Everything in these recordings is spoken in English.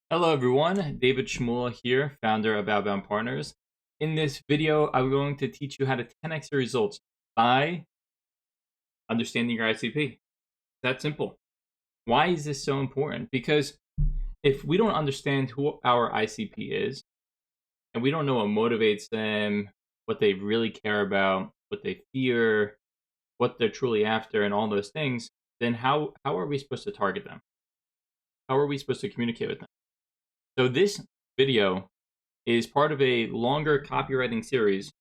Hello everyone, David Shmula here, founder of Outbound Partners. In this video, I'm going to teach you how to 10x your results by understanding your ICP. That simple. Why is this so important? Because if we don't understand who our ICP is, and we don't know what motivates them, what they really care about, what they fear, what they're truly after, and all those things, then how are we supposed to target them? How are we supposed to communicate with them? So this video is part of a longer copywriting series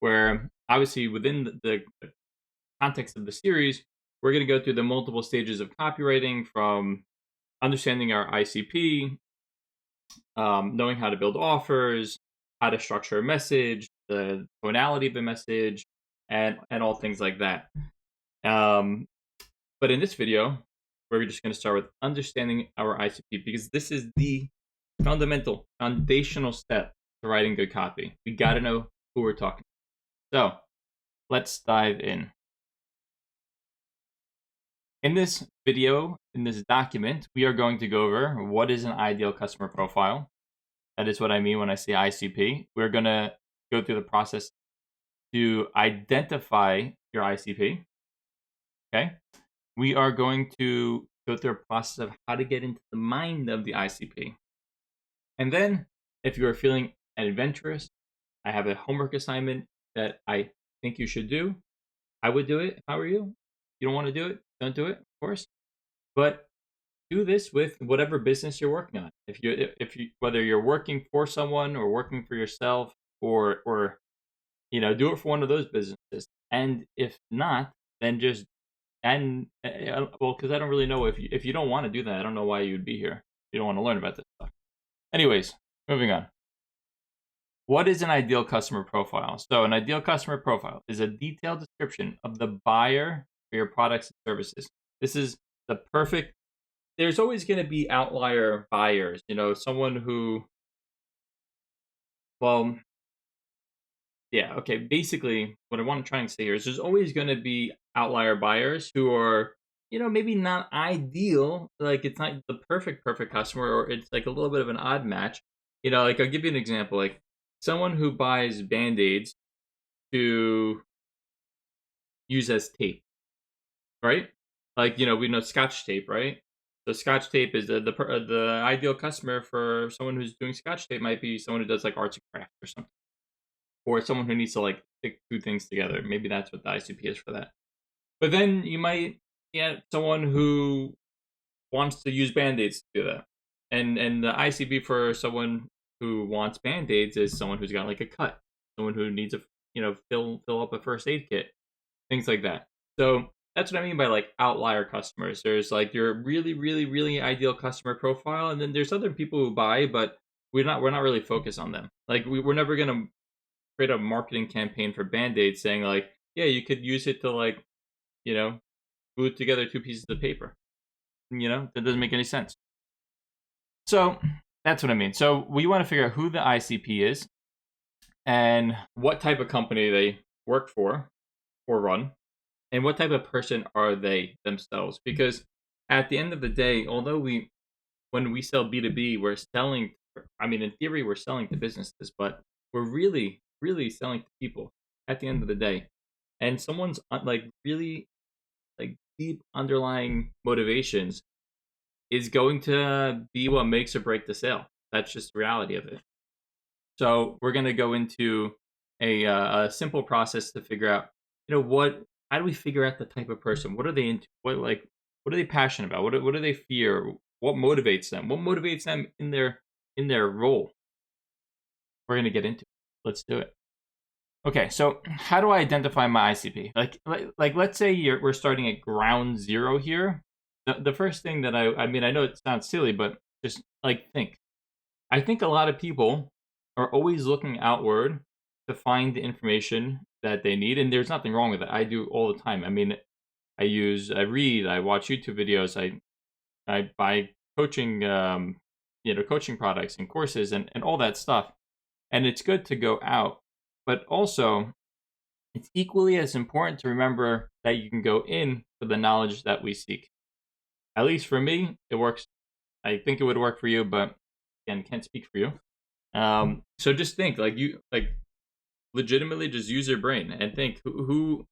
where obviously within the context of the series, we're going to go through the multiple stages of copywriting from understanding our ICP, knowing how to build offers, how to structure a message, the tonality of the message, and all things like that. But in this video, we're just going to start with understanding our ICP because this is the foundational step to writing good copy. We got to know who we're talking to. So let's dive in. In this video, in this document, we are going to go over what is an ideal customer profile. That is what I mean when I say ICP. We're going to go through the process to identify your ICP. Okay. We are going to go through a process of how to get into the mind of the ICP. And then, if you are feeling adventurous, I have a homework assignment that I think you should do. I would do it if I were you. If you don't want to do it, don't do it, of course. But do this with whatever business you're working on. If you whether you're working for someone or working for yourself, or do it for one of those businesses. And if not, then just because I don't really know if you don't want to do that, I don't know why you would be here. You don't want to learn about this stuff. Anyways, moving on. What is an ideal customer profile? So an ideal customer profile is a detailed description of the buyer for your products and services. This is the perfect. There's always going to be outlier buyers, someone who, well, yeah, okay. Basically, what I want to try and say here is there's always going to be outlier buyers who are, maybe not ideal. Like it's not the perfect customer, or it's like a little bit of an odd match. Like I'll give you an example. Like someone who buys Band-Aids to use as tape, right? Like we know Scotch tape, right? So Scotch tape is the ideal customer for someone who's doing Scotch tape might be someone who does like arts and crafts or something, or someone who needs to like stick two things together. Maybe that's what the ICP is for that. But then you might get someone who wants to use Band-Aids to do that. And the ICP for someone who wants Band-Aids is someone who's got like a cut, someone who needs a fill up a first aid kit, things like that. So that's what I mean by like outlier customers. There's like your really, really, really ideal customer profile, and then there's other people who buy, but we're not really focused on them. Like we're never gonna create a marketing campaign for Band-Aids saying like, yeah, you could use it to like, glue together two pieces of paper. That doesn't make any sense. So that's what I mean. So we want to figure out who the ICP is and what type of company they work for or run, and what type of person are they themselves. Because at the end of the day, although when we sell B2B, we're selling, in theory, we're selling to businesses, but we're really, really selling to people at the end of the day. And someone's like really like deep underlying motivations is going to be what makes or break the sale. That's just the reality of it. So we're going to go into a simple process to figure out, how do we figure out the type of person? What are they into? What are they passionate about? What do they fear? What motivates them? What motivates them in their role? We're going to get into it. Let's do it. Okay, so how do I identify my ICP? Like let's say we're starting at ground zero here. The first thing that I know it sounds silly, but just like think. I think a lot of people are always looking outward to find the information that they need, and there's nothing wrong with it. I do all the time. I read, I watch YouTube videos, I buy coaching, coaching products and courses and all that stuff. And it's good to go out, but also it's equally as important to remember that you can go in for the knowledge that we seek. At least for me, it works. I think it would work for you, but again, can't speak for you. So just think, like, you like legitimately just use your brain and think who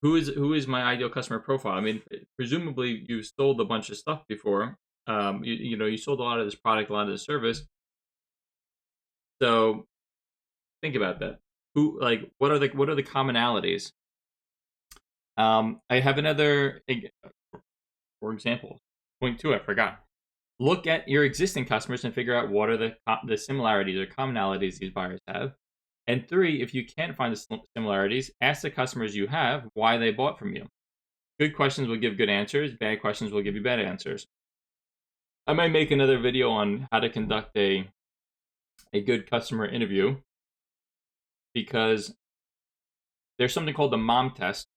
is my ideal customer profile. I mean, presumably you sold a bunch of stuff before. You know, you sold a lot of this product, a lot of this service. So think about that. Who, like, what are the commonalities? I have another, for example, point two. I forgot. Look at your existing customers and figure out what are the similarities or commonalities these buyers have. And three, if you can't find the similarities, ask the customers you have why they bought from you. Good questions will give good answers. Bad questions will give you bad answers. I might make another video on how to conduct a good customer interview, because there's something called the mom test.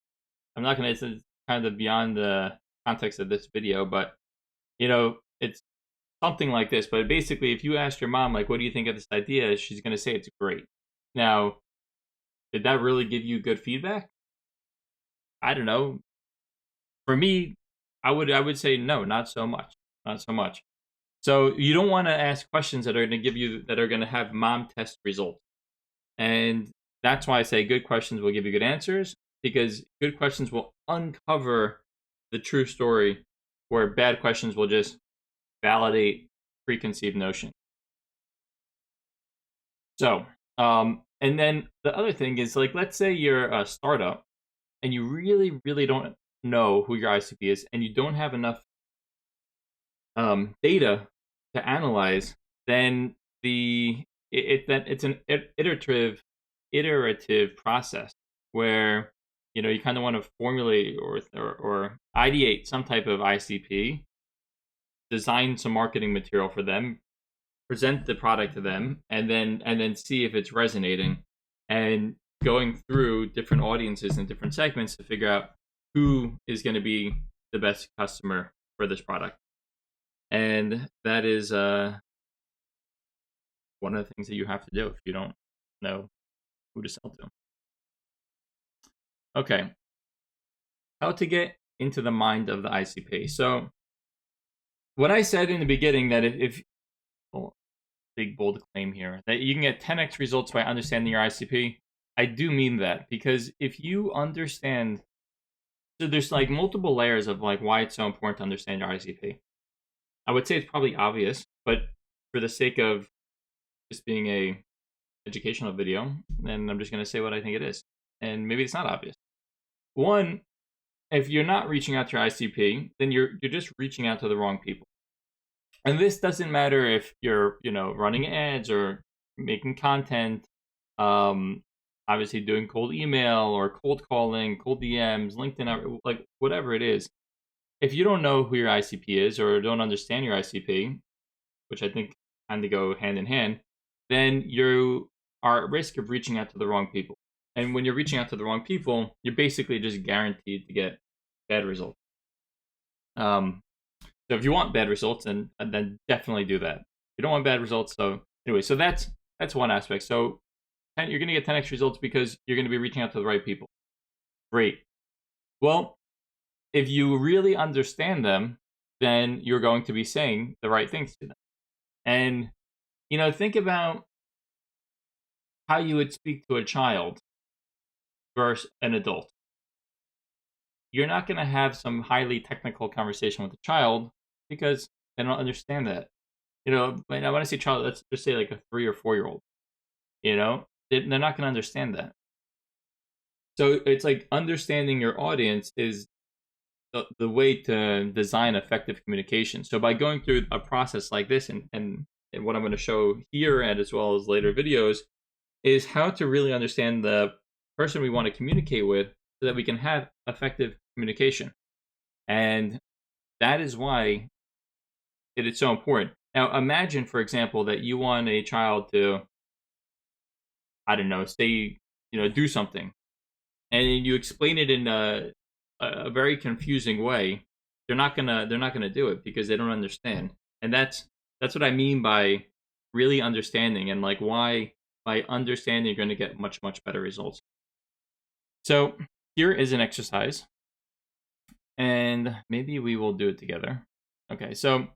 I'm not going to, it's kind of beyond the context of this video, but you know, it's something like this. But basically, if you ask your mom, like, what do you think of this idea? She's going to say it's great. Now, did that really give you good feedback? I don't know. For me, I would say no, not so much. Not so much. So you don't want to ask questions that are going to have mom test results. And that's why I say good questions will give you good answers, because good questions will uncover the true story, where bad questions will just validate preconceived notion. So, and then the other thing is, like, let's say you're a startup and you really, really don't know who your ICP is, and you don't have enough data to analyze. Then it's an iterative process where, you know, you kind of want to formulate or ideate some type of ICP, design some marketing material for them, present the product to them, and then see if it's resonating, and going through different audiences and different segments to figure out who is going to be the best customer for this product. And that is one of the things that you have to do if you don't know who to sell to. Okay, how to get into the mind of the ICP. So what I said in the beginning, that if big bold claim here, that you can get 10x results by understanding your ICP, I do mean that, because if you understand, so there's like multiple layers of like why it's so important to understand your ICP. I would say it's probably obvious, but for the sake of just being a educational video, then I'm just going to say what I think it is, and maybe it's not obvious. One, if you're not reaching out to your ICP, then you're just reaching out to the wrong people. And this doesn't matter if you're, you know, running ads or making content, obviously doing cold email or cold calling, cold DMs, LinkedIn, like whatever it is. If you don't know who your ICP is or don't understand your ICP, which I think kind of go hand in hand, then you are at risk of reaching out to the wrong people. And when you're reaching out to the wrong people, you're basically just guaranteed to get bad results. So if you want bad results, then definitely do that. You don't want bad results. So anyway, so that's one aspect. So you're going to get 10x results because you're going to be reaching out to the right people. Great. Well, if you really understand them, then you're going to be saying the right things to them. And, you know, think about how you would speak to a child versus an adult. You're not going to have some highly technical conversation with a child because they don't understand that. You know, when I say child, let's just say like a 3 or 4 year old. You know, they're not going to understand that. So it's like understanding your audience is the way to design effective communication. So by going through a process like this, and what I'm going to show here and as well as later videos, is how to really understand the person we want to communicate with so that we can have effective communication. And that is why it is so important. Now, imagine, for example, that you want a child to, I don't know, say, you know, do something, and you explain it in a very confusing way. They're not gonna do it because they don't understand. And that's what I mean by really understanding, and like why by understanding you're going to get much better results. So here is an exercise, and maybe we will do it together. Okay, so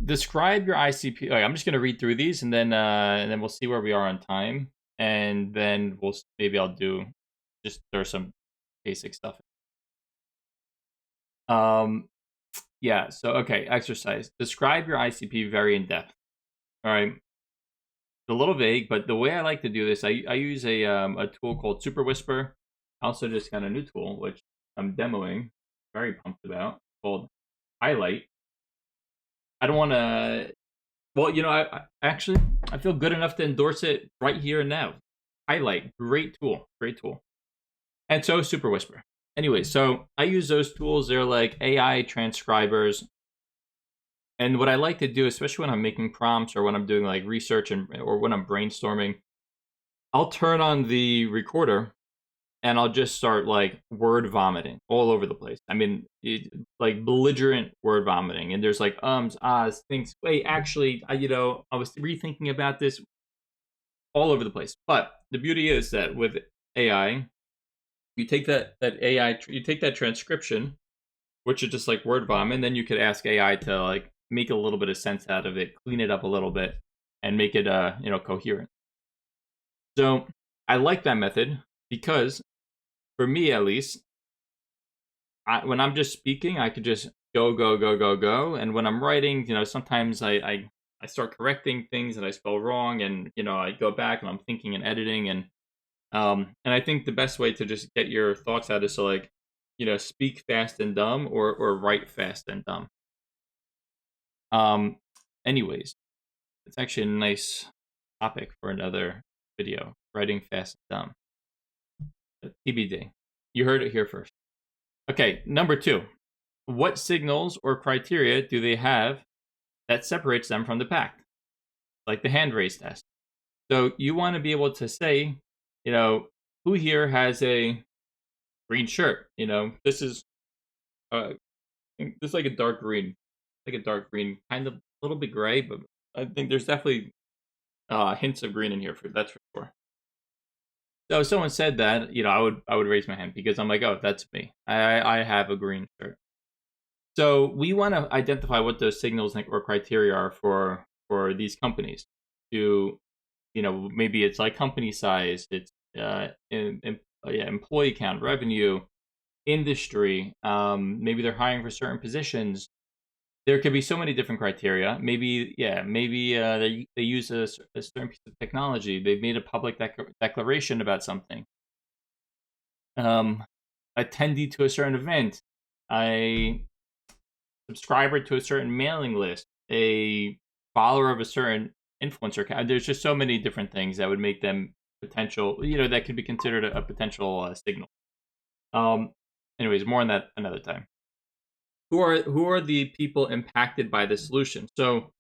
describe your ICP. I'm just gonna read through these, and then we'll see where we are on time, and then maybe I'll do just there's some basic stuff. Yeah. So okay, exercise. Describe your ICP very in depth. All right. It's a little vague, but the way I like to do this, I use a tool called Super Whisper. I also just got a new tool which I'm demoing. Very pumped about, called Highlight. I don't want to. Well, I actually I feel good enough to endorse it right here and now. Highlight, great tool, great tool. And so Super Whisper. Anyway, so I use those tools. They're like AI transcribers. And what I like to do, especially when I'm making prompts or when I'm doing like research or when I'm brainstorming, I'll turn on the recorder and I'll just start like word vomiting all over the place. I mean, like belligerent word vomiting. And there's like ums, ahs, things. Wait, actually, I was rethinking about this, all over the place. But the beauty is that with AI, you take that AI, you take that transcription, which is just like word vomit, and then you could ask AI to like make a little bit of sense out of it, clean it up a little bit, and make it coherent. So I like that method because, for me at least, when I'm just speaking, I could just go, go, go, go, go. And when I'm writing, sometimes I start correcting things that I spell wrong, and I go back and I'm thinking and editing, and I think the best way to just get your thoughts out is to like, speak fast and dumb, or write fast and dumb. Um, anyways, it's actually a nice topic for another video: writing fast and dumb. TBD. You heard it here first. Okay, number 2. What signals or criteria do they have that separates them from the pack? Like the hand raise test. So you want to be able to say, who here has a green shirt? This is like a dark green, kind of a little bit gray, but I think there's definitely hints of green in here that's for sure. So if someone said that, I would raise my hand because I'm like, oh, that's me. I have a green shirt. So we want to identify what those signals or criteria are for these companies. To, maybe it's like company size, it's employee count, revenue, industry. Maybe they're hiring for certain positions. There could be so many different criteria. Maybe they use a certain piece of technology. They've made a public declaration about something. Attendee to a certain event, a subscriber to a certain mailing list, a follower of a certain influencer. There's just so many different things that would make them potential. That could be considered a potential signal. Anyways, more on that another time. Who are the people impacted by the solution? So,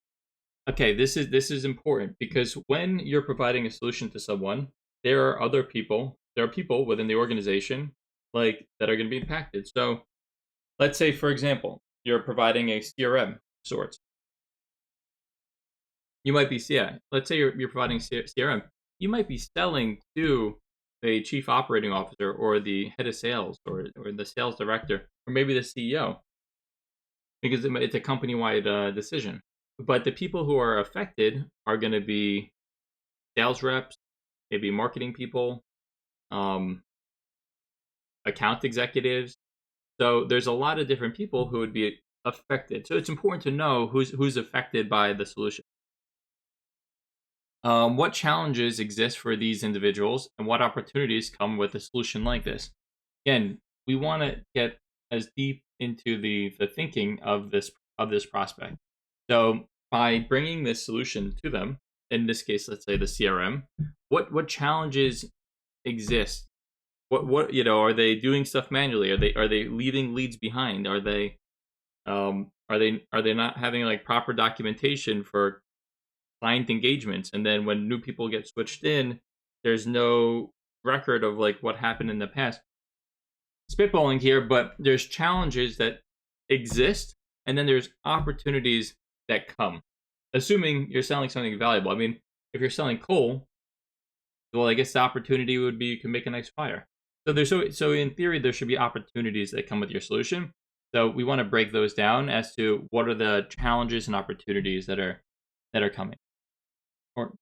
okay, this is important because when you're providing a solution to someone, there are other people. There are people within the organization like that are going to be impacted. So, let's say, for example, you're providing a CRM sorts. You might be, let's say you're providing CRM. You might be selling to the chief operating officer or the head of sales or the sales director or maybe the CEO, because it's a company-wide decision. But the people who are affected are going to be sales reps, maybe marketing people, account executives. So there's a lot of different people who would be affected. So it's important to know who's affected by the solution. What challenges exist for these individuals, and what opportunities come with a solution like this? Again, we want to get as deep into the thinking of this prospect. So by bringing this solution to them, in this case, let's say the CRM, what challenges exist? What are they doing stuff manually? Are they leaving leads behind? Are they not having like proper documentation for client engagements? And then when new people get switched in, there's no record of like what happened in the past. Spitballing here, but there's challenges that exist, and then there's opportunities that come, assuming you're selling something valuable. I mean, if you're selling coal, well, I guess the opportunity would be you can make a nice fire. So in theory, there should be opportunities that come with your solution. So we want to break those down as to what are the challenges and opportunities that are coming, or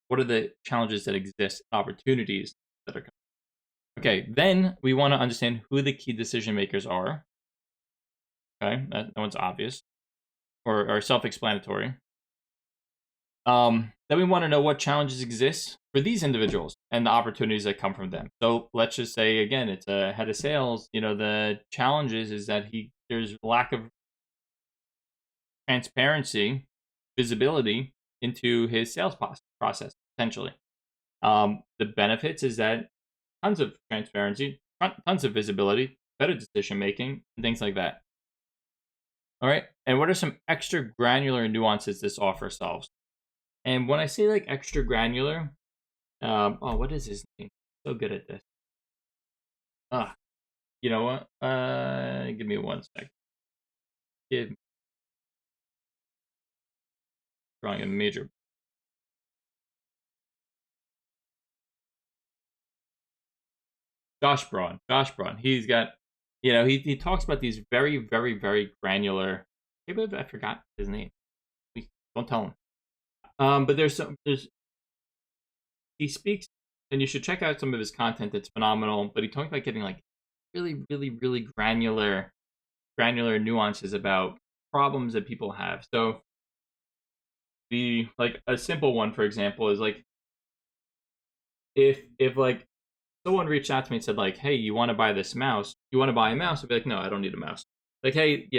what are the challenges that exist, opportunities that are coming. Okay, then we want to understand who the key decision makers are. Okay, that one's obvious or self-explanatory. Then we want to know what challenges exist for these individuals and the opportunities that come from them. So let's just say again, it's a head of sales. The challenges is that there's lack of transparency, visibility into his sales process potentially. The benefits is that tons of transparency, tons of visibility, better decision making, and things like that. All right. And what are some extra granular nuances this offer solves? And when I say like extra granular, what is his name? So good at this. You know what? Give me 1 sec. Drawing a major. Josh Braun. He's got, he talks about these very, very, very granular. Maybe I forgot his name. Don't tell him. But he speaks, and you should check out some of his content. It's phenomenal. But he talks about getting like really, really, really granular nuances about problems that people have. So like a simple one, for example, is like if like someone reached out to me and said like, hey, you want to buy this mouse? You want to buy a mouse? I'd be like, no, I don't need a mouse. Like, hey,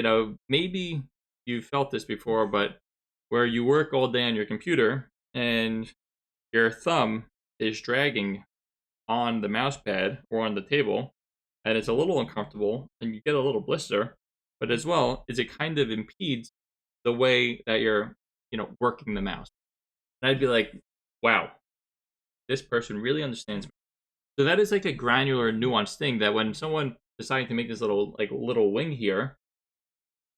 maybe you felt this before, but where you work all day on your computer and your thumb is dragging on the mouse pad or on the table, and it's a little uncomfortable, and you get a little blister, but as well as it kind of impedes the way that you're, working the mouse. And I'd be like, wow, this person really understands me. So that is like a granular, nuanced thing that when someone deciding to make this little wing here,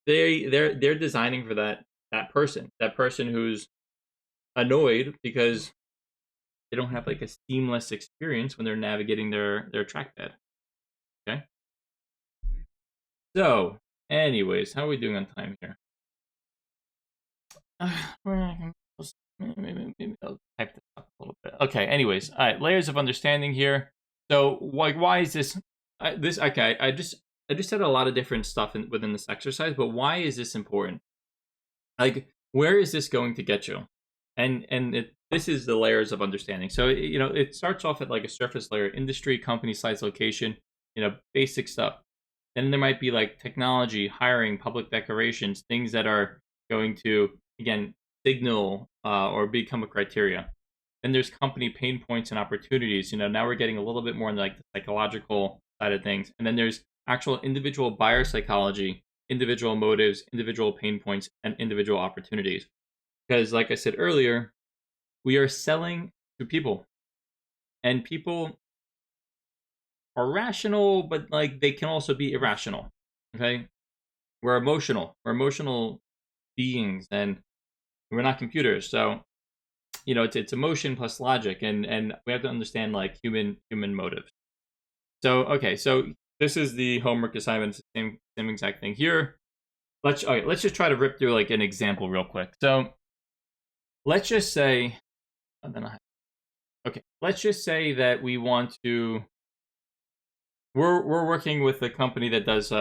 they're designing for that person who's annoyed because they don't have like a seamless experience when they're navigating their trackpad. Okay. So, anyways, how are we doing on time here? Maybe I'll type this up a little bit. Okay. Anyways, all right. Layers of understanding here. So, like, why is this? Okay. I just said a lot of different stuff within this exercise, but why is this important? Like, where is this going to get you? And this is the layers of understanding. So, it starts off at like a surface layer: industry, company, size, location. Basic stuff. Then there might be like technology, hiring, public declarations, things that are going to, again, signal or become a criteria. Then there's company pain points and opportunities. Now we're getting a little bit more in like the psychological side of things. And then there's actual individual buyer psychology, individual motives, individual pain points, and individual opportunities. Because like I said earlier, we are selling to people. And people are rational, but like they can also be irrational. Okay? We're emotional. We're emotional beings, and we're not computers. So, it's emotion plus logic, and we have to understand like human motives. So, okay, so this is the homework assignment. It's the same exact thing here. Let's just try to rip through like an example real quick. So, let's just say, let's just say that we want to. We're working with a company that does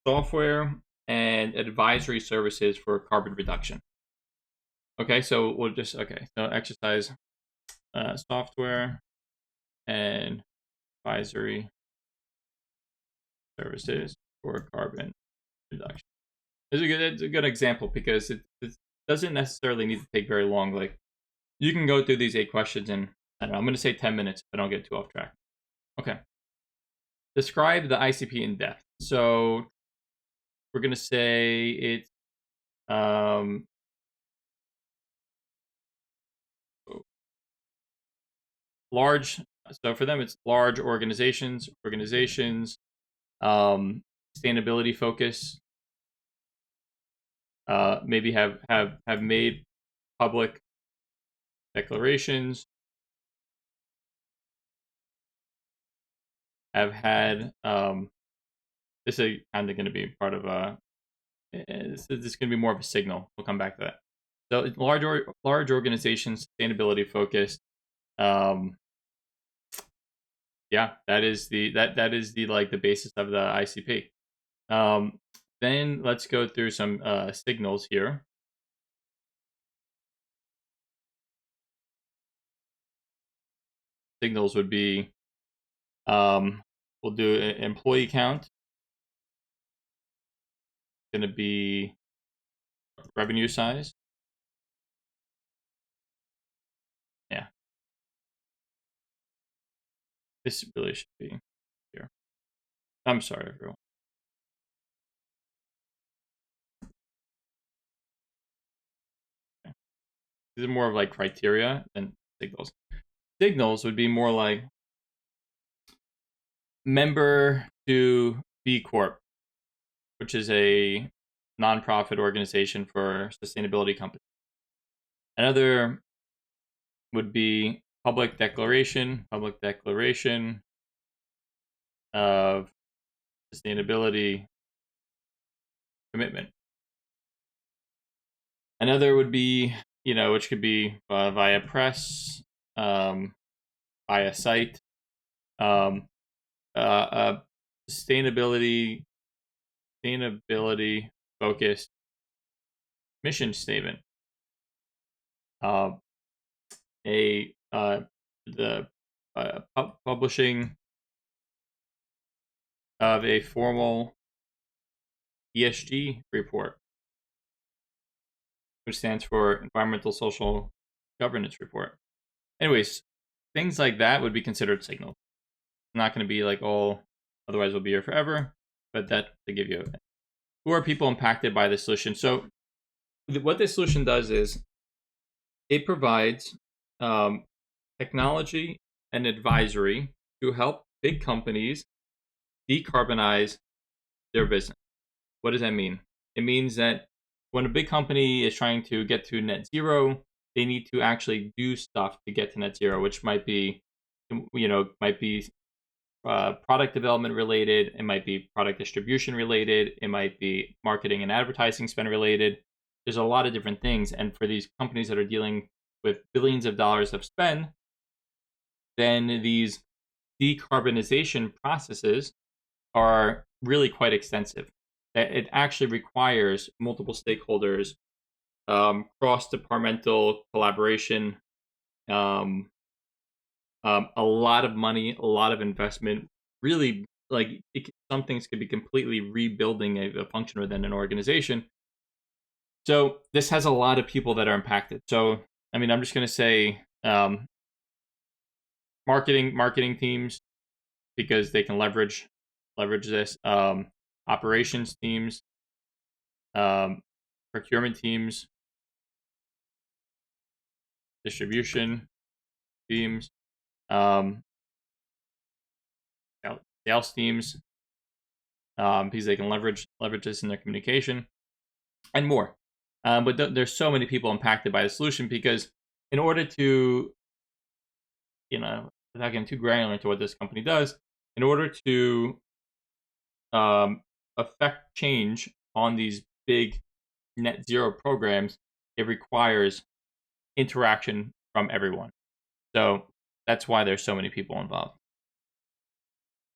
software and advisory services for carbon reduction. Okay, so we'll just so exercise software and advisory services for carbon reduction. It's a good example because it doesn't necessarily need to take very long. Like you can go through these 8 questions in, I don't know, I'm going to say 10 minutes if I don't get too off track. Okay. Describe the ICP in depth. So we're going to say it's large. So for them, it's large organizations, sustainability focus, maybe have made public declarations, have had this is kind of going to be part of this is going to be more of a signal. We'll come back to that. So large organizations, sustainability focused. Yeah, that is the like the basis of the ICP. Then let's go through some signals here. Signals would be, we'll do employee count. Going to be revenue size. Yeah. This really should be here. I'm sorry, everyone. Okay. These are more of like criteria than signals. Signals would be more like member to B Corp, which is a nonprofit organization for sustainability companies. Another would be public declaration of sustainability commitment. Another would be, which could be via press, via site, sustainability focused mission statement. Publishing of a formal ESG report, which stands for Environmental Social Governance Report. Anyways, things like that would be considered signal. Not going to be like all, otherwise we'll be here forever, but that to give you who are people impacted by the solution. So what this solution does is it provides technology and advisory to help big companies decarbonize their business. What does that mean? It means that when a big company is trying to get to net zero, they need to actually do stuff to get to net zero, which might be, product development related, it might be product distribution related, it might be marketing and advertising spend related. There's a lot of different things, and for these companies that are dealing with billions of dollars of spend, then these decarbonization processes are really quite extensive. It actually requires multiple stakeholders, cross-departmental collaboration, a lot of money, a lot of investment. Really, like some things could be completely rebuilding a function within an organization. So this has a lot of people that are impacted. So I mean, I'm just going to say marketing teams, because they can leverage this. Operations teams, procurement teams, distribution teams, sales teams, because they can leverage this in their communication, and more. But there's so many people impacted by the solution, because in order to, without getting too granular into what this company does, in order to affect change on these big net zero programs, it requires interaction from everyone. So that's why there's so many people involved.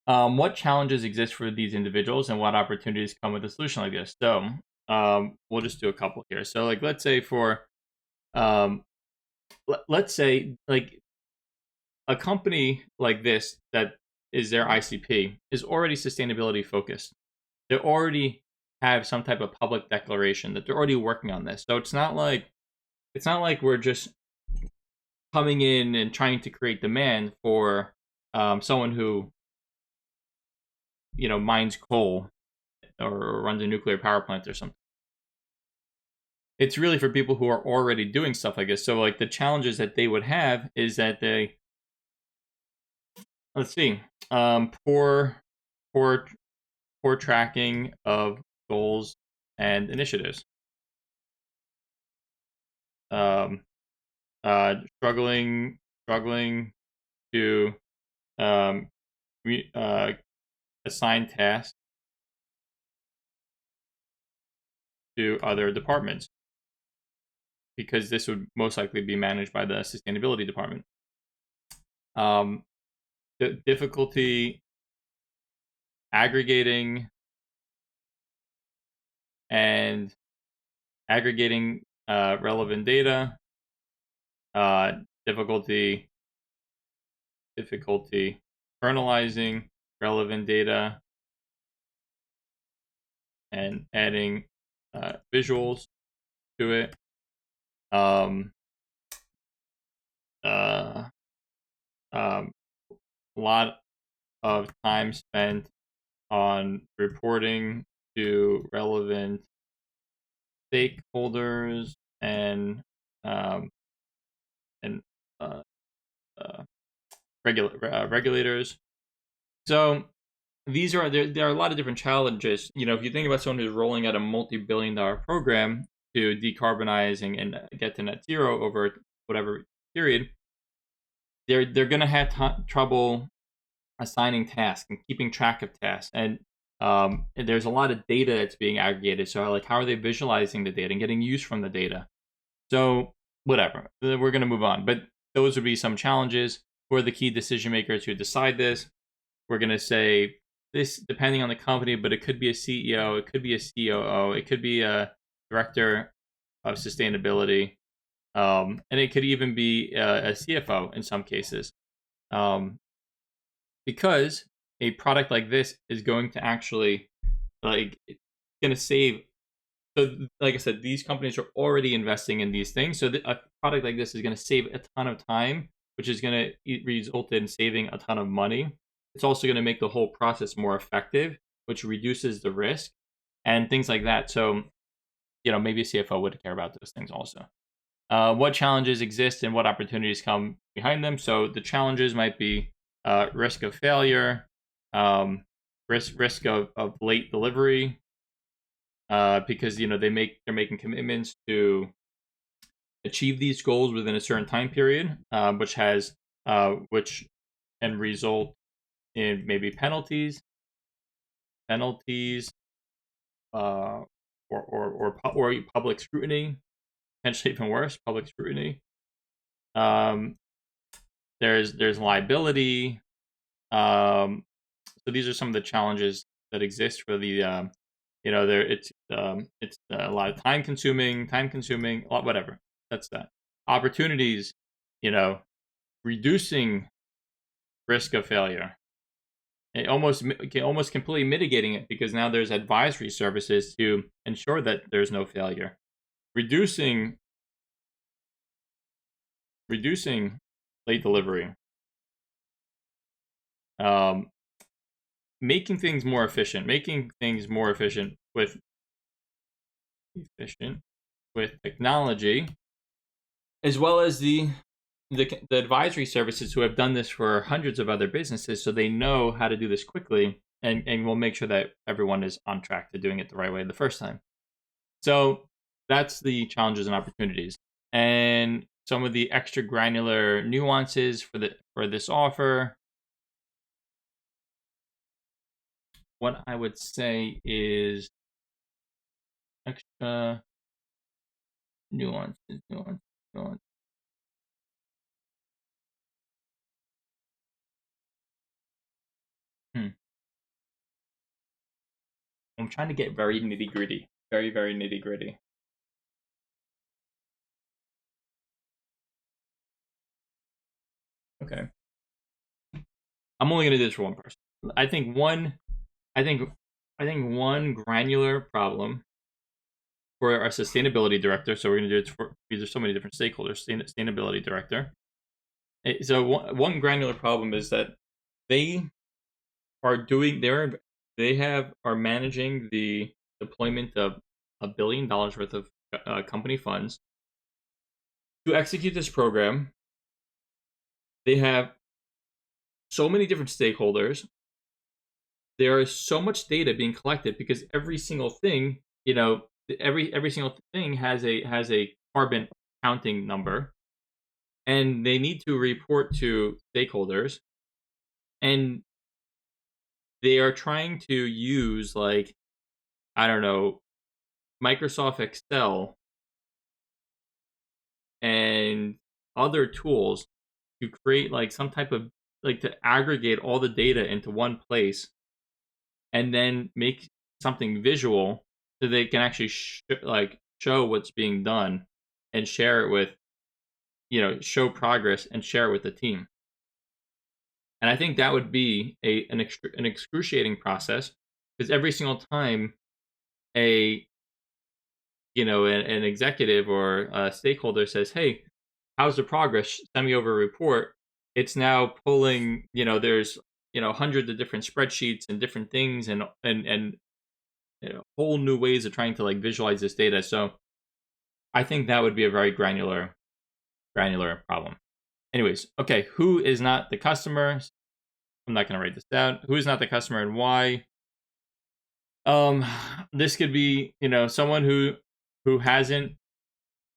What challenges exist for these individuals, and what opportunities come with a solution like this? So we'll just do a couple here. So like, let's say let's say like a company like this that is their ICP is already sustainability focused. They already have some type of public declaration that they're already working on this. So it's not like we're just coming in and trying to create demand for someone who mines coal or runs a nuclear power plant or something. It's really for people who are already doing stuff like this. So like the challenges that they would have is that they, let's see, poor tracking of goals and initiatives. Struggling to assign tasks to other departments, because this would most likely be managed by the sustainability department. The difficulty aggregating relevant data, difficulty kernelizing relevant data, and adding visuals to it. A lot of time spent on reporting to relevant stakeholders and regulators. So these are there are a lot of different challenges. If you think about someone who's rolling out a multi-billion-dollar program to decarbonize and get to net zero over whatever period, they're going to have trouble assigning tasks and keeping track of tasks. And there's a lot of data that's being aggregated. So like, how are they visualizing the data and getting use from the data? So whatever, we're going to move on. But those would be some challenges. Who are the key decision makers who decide this? We're going to say this depending on the company, but it could be a CEO, it could be a COO, it could be a director of sustainability, and it could even be a CFO in some cases, because a product like this is going to actually, it's going to save. So, like I said, these companies are already investing in these things. So a product like this is going to save a ton of time, which is going to result in saving a ton of money. It's also going to make the whole process more effective, which reduces the risk and things like that. So, maybe a CFO would care about those things also. What challenges exist and what opportunities come behind them? So the challenges might be risk of failure, risk of late delivery, because they're making commitments to achieve these goals within a certain time period, which can result in maybe penalties, or public scrutiny, potentially even worse, public scrutiny. There's liability. So these are some of the challenges that exist for the it's a lot of time consuming, whatever. That's that. Opportunities, reducing risk of failure. Almost completely mitigating it, because now there's advisory services to ensure that there's no failure. Reducing late delivery. Making things more efficient with technology, as well as the advisory services who have done this for hundreds of other businesses, so they know how to do this quickly, and we'll make sure that everyone is on track to doing it the right way the first time. So that's the challenges and opportunities, and some of the extra granular nuances for this offer. What I would say is extra nuances. I'm trying to get very nitty gritty. Very, very nitty gritty. Okay. I'm only gonna do this for one person. I think one granular problem for our sustainability director. So we're gonna do it for, because there's so many different stakeholders. Sustainability director. So one granular problem is that they are managing the deployment of $1 billion worth of company funds to execute this program. They have so many different stakeholders. There is so much data being collected, because every single thing, every single thing has a carbon counting number, and they need to report to stakeholders, and they are trying to use, like, I don't know, Microsoft Excel and other tools to create like some type of like to aggregate all the data into one place and then make something visual so they can actually show what's being done and share it with, show progress and share it with the team. And I think that would be an excruciating process, because every single time a an executive or a stakeholder says, "Hey, how's the progress? Send me over a report." It's now pulling, there's hundreds of different spreadsheets and different things and whole new ways of trying to like visualize this data. So I think that would be a very granular problem. Anyways, okay, who is not the customer? I'm not going to write this down. Who is not the customer and why? This could be, someone who hasn't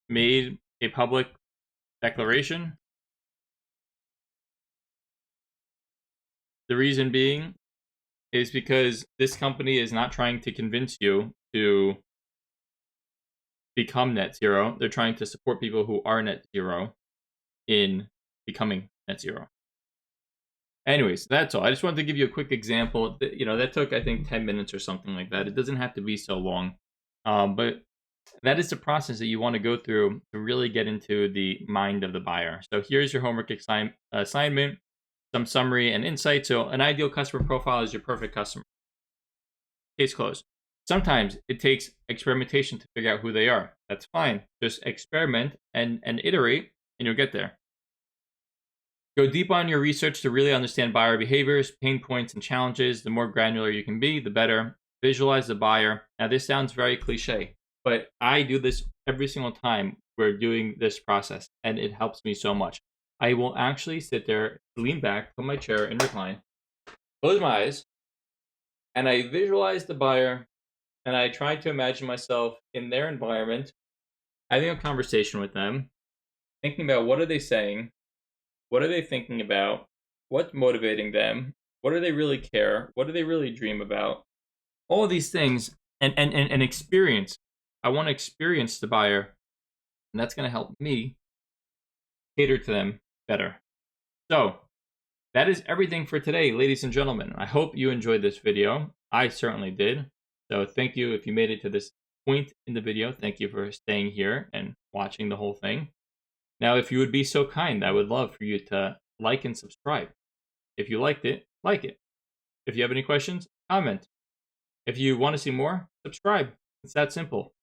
made a public declaration. The reason being is because this company is not trying to convince you to become net zero. They're trying to support people who are net zero in becoming net zero. Anyways, that's all. I just wanted to give you a quick example. That took, I think, 10 minutes or something like that. It doesn't have to be so long. But that is the process that you want to go through to really get into the mind of the buyer. So here's your homework assignment, some summary and insight. So an ideal customer profile is your perfect customer. Case closed. Sometimes it takes experimentation to figure out who they are. That's fine. Just experiment and iterate, and you'll get there. Go deep on your research to really understand buyer behaviors, pain points, and challenges. The more granular you can be, the better. Visualize the buyer. Now, this sounds very cliche, but I do this every single time we're doing this process, and it helps me so much. I will actually sit there, lean back, put my chair and recline, close my eyes, and I visualize the buyer, and I try to imagine myself in their environment, having a conversation with them, thinking about what are they saying, what are they thinking about, what's motivating them, what do they really care, what do they really dream about, all of these things, and experience. I want to experience the buyer, and that's going to help me cater to them better. So that is everything for today, ladies and gentlemen. I hope you enjoyed this video. I certainly did. So thank you if you made it to this point in the video. Thank you for staying here and watching the whole thing. Now, if you would be so kind, I would love for you to like and subscribe. If you liked it, like it. If you have any questions, comment. If you want to see more, subscribe. It's that simple.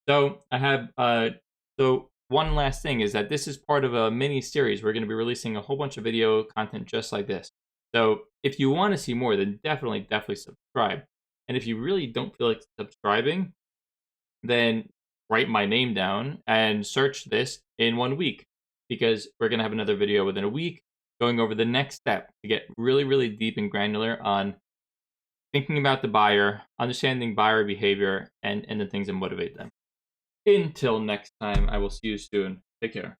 So I have so one last thing is that this is part of a mini series. We're going to be releasing a whole bunch of video content just like this. So if you want to see more, then definitely subscribe. And if you really don't feel like subscribing, then write my name down and search this in 1 week, because we're going to have another video within a week going over the next step to get really, really deep and granular on thinking about the buyer, understanding buyer behavior, and the things that motivate them. Until next time, I will see you soon. Take care.